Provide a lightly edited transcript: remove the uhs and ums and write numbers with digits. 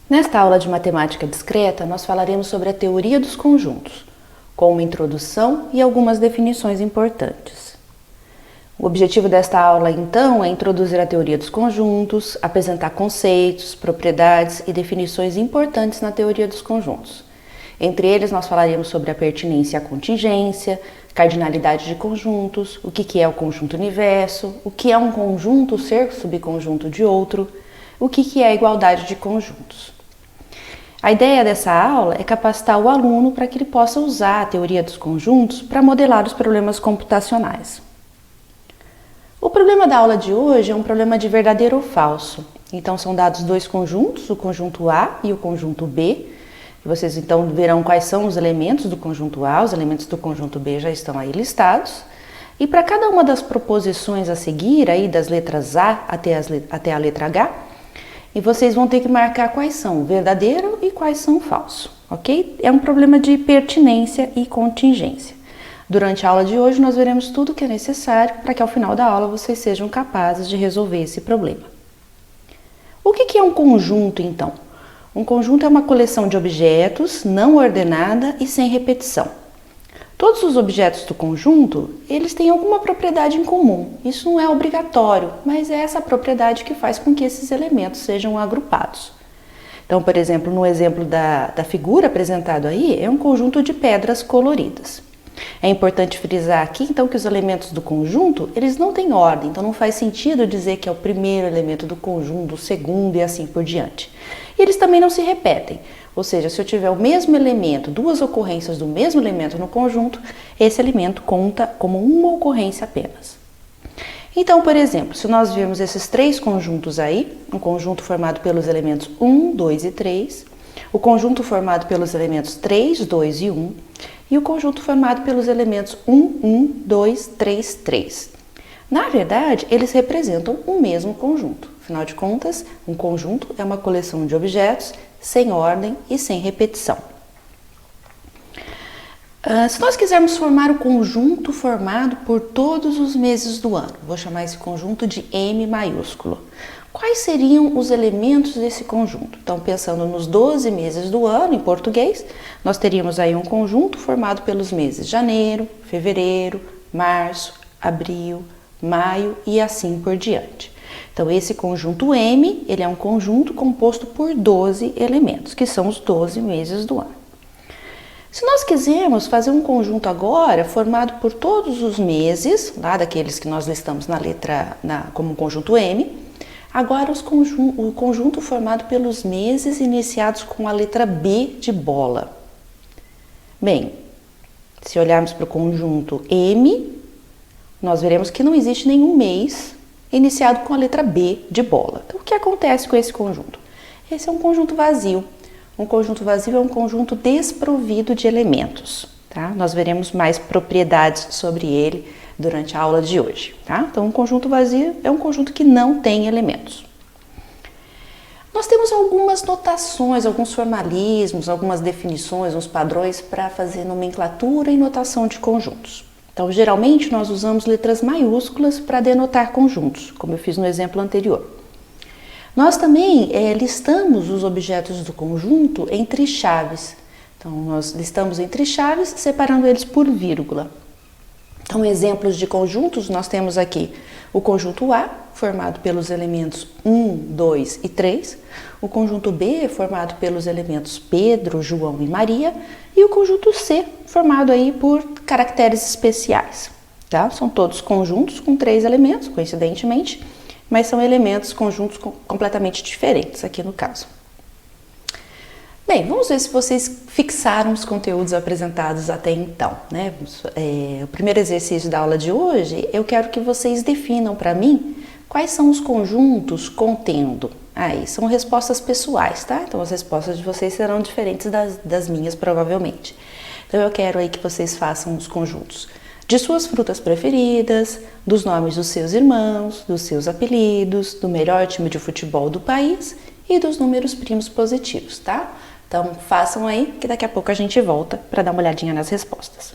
Nesta aula de matemática discreta, nós falaremos sobre a teoria dos conjuntos, com uma introdução e algumas definições importantes. O objetivo desta aula, então, é introduzir a teoria dos conjuntos, apresentar conceitos, propriedades e definições importantes na teoria dos conjuntos. Entre eles, nós falaremos sobre a pertinência e a contingência, cardinalidade de conjuntos, o que é o conjunto universo, o que é um conjunto ser subconjunto de outro, o que é a igualdade de conjuntos. A ideia dessa aula é capacitar o aluno para que ele possa usar a teoria dos conjuntos para modelar os problemas computacionais. O problema da aula de hoje é um problema de verdadeiro ou falso. Então são dados dois conjuntos, o conjunto A e o conjunto B. Vocês então verão quais são os elementos do conjunto A, os elementos do conjunto B já estão aí listados. E para cada uma das proposições a seguir, aí das letras A até a letra H, e vocês vão ter que marcar quais são verdadeiro e quais são falso, ok? É um problema de pertinência e contingência. Durante a aula de hoje nós veremos tudo o que é necessário para que ao final da aula vocês sejam capazes de resolver esse problema. O que é um conjunto então? Um conjunto é uma coleção de objetos não ordenada e sem repetição. Todos os objetos do conjunto, eles têm alguma propriedade em comum. Isso não é obrigatório, mas é essa propriedade que faz com que esses elementos sejam agrupados. Então, por exemplo, no exemplo da figura apresentado aí, é um conjunto de pedras coloridas. É importante frisar aqui, então, que os elementos do conjunto, eles não têm ordem, então não faz sentido dizer que é o primeiro elemento do conjunto, o segundo e assim por diante. E eles também não se repetem, ou seja, se eu tiver o mesmo elemento, duas ocorrências do mesmo elemento no conjunto, esse elemento conta como uma ocorrência apenas. Então, por exemplo, se nós virmos esses três conjuntos aí, um conjunto formado pelos elementos 1, 2 e 3, o conjunto formado pelos elementos 3, 2 e 1, e o conjunto formado pelos elementos 1, 1, 2, 3, 3. Na verdade, eles representam o mesmo conjunto. Afinal de contas, um conjunto é uma coleção de objetos sem ordem e sem repetição. Se nós quisermos formar o conjunto formado por todos os meses do ano, vou chamar esse conjunto de M maiúsculo. Quais seriam os elementos desse conjunto? Então, pensando nos 12 meses do ano, em português, nós teríamos aí um conjunto formado pelos meses janeiro, fevereiro, março, abril, maio e assim por diante. Então, esse conjunto M, ele é um conjunto composto por 12 elementos, que são os 12 meses do ano. Se nós quisermos fazer um conjunto agora formado por todos os meses, lá daqueles que nós listamos como conjunto M, agora o conjunto formado pelos meses iniciados com a letra B de bola. Bem, se olharmos para o conjunto M, nós veremos que não existe nenhum mês iniciado com a letra B de bola. Então, o que acontece com esse conjunto? Esse é um conjunto vazio. Um conjunto vazio é um conjunto desprovido de elementos, tá? Nós veremos mais propriedades sobre ele durante a aula de hoje, tá? Então, um conjunto vazio é um conjunto que não tem elementos. Nós temos algumas notações, alguns formalismos, algumas definições, uns padrões para fazer nomenclatura e notação de conjuntos. Então, geralmente, nós usamos letras maiúsculas para denotar conjuntos, como eu fiz no exemplo anterior. Nós também listamos os objetos do conjunto entre chaves. Então, nós listamos entre chaves, separando eles por vírgula. Então, exemplos de conjuntos, nós temos aqui o conjunto A, formado pelos elementos 1, 2 e 3, o conjunto B, formado pelos elementos Pedro, João e Maria, e o conjunto C, formado aí por caracteres especiais, tá? São todos conjuntos com 3 elementos, coincidentemente, mas são elementos conjuntos completamente diferentes aqui no caso. Bem, vamos ver se vocês fixaram os conteúdos apresentados até então, né? O primeiro exercício da aula de hoje, eu quero que vocês definam para mim quais são os conjuntos contendo. Aí, são respostas pessoais, tá? Então, as respostas de vocês serão diferentes das minhas, provavelmente. Então, eu quero aí que vocês façam os conjuntos de suas frutas preferidas, dos nomes dos seus irmãos, dos seus apelidos, do melhor time de futebol do país e dos números primos positivos, tá? Então, façam aí que daqui a pouco a gente volta para dar uma olhadinha nas respostas.